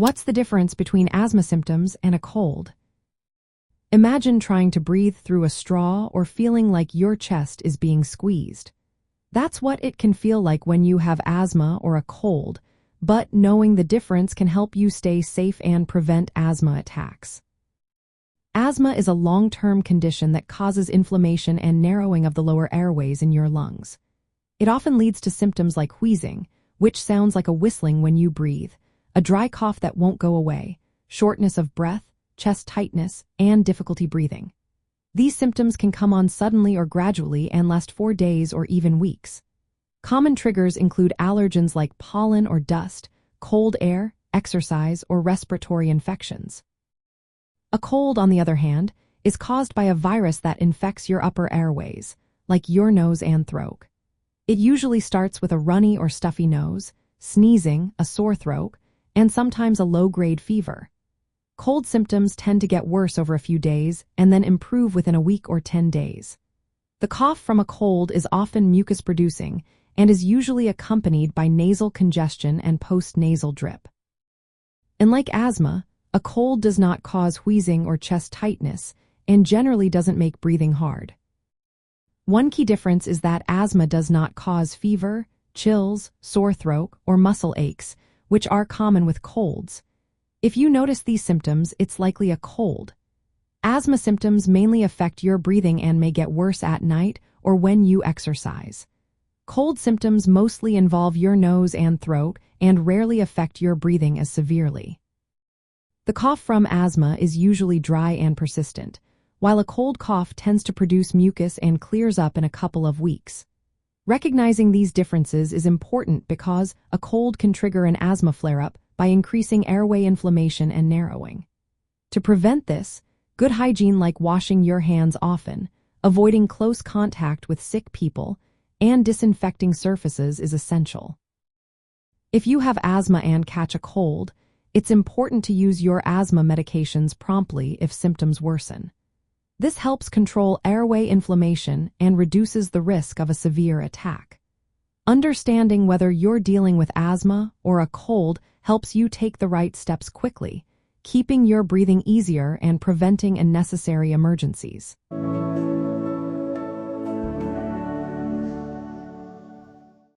What's the difference between asthma symptoms and a cold? Imagine trying to breathe through a straw or feeling like your chest is being squeezed. That's what it can feel like when you have asthma or a cold, but knowing the difference can help you stay safe and prevent asthma attacks. Asthma is a long-term condition that causes inflammation and narrowing of the lower airways in your lungs. It often leads to symptoms like wheezing, which sounds like a whistling when you breathe, a dry cough that won't go away, shortness of breath, chest tightness, and difficulty breathing. These symptoms can come on suddenly or gradually and last for days or even weeks. Common triggers include allergens like pollen or dust, cold air, exercise, or respiratory infections. A cold, on the other hand, is caused by a virus that infects your upper airways, like your nose and throat. It usually starts with a runny or stuffy nose, sneezing, a sore throat, and sometimes a low-grade fever. Cold symptoms tend to get worse over a few days and then improve within a week or 10 days. The cough from a cold is often mucus-producing and is usually accompanied by nasal congestion and post-nasal drip. And like asthma, a cold does not cause wheezing or chest tightness and generally doesn't make breathing hard. One key difference is that asthma does not cause fever, chills, sore throat, or muscle aches, which are common with colds. If you notice these symptoms, it's likely a cold. Asthma symptoms mainly affect your breathing and may get worse at night or when you exercise. Cold symptoms mostly involve your nose and throat and rarely affect your breathing as severely. The cough from asthma is usually dry and persistent, while a cold cough tends to produce mucus and clears up in a couple of weeks. Recognizing these differences is important because a cold can trigger an asthma flare-up by increasing airway inflammation and narrowing. To prevent this, good hygiene like washing your hands often, avoiding close contact with sick people, and disinfecting surfaces is essential. If you have asthma and catch a cold, it's important to use your asthma medications promptly if symptoms worsen. This helps control airway inflammation and reduces the risk of a severe attack. Understanding whether you're dealing with asthma or a cold helps you take the right steps quickly, keeping your breathing easier and preventing unnecessary emergencies.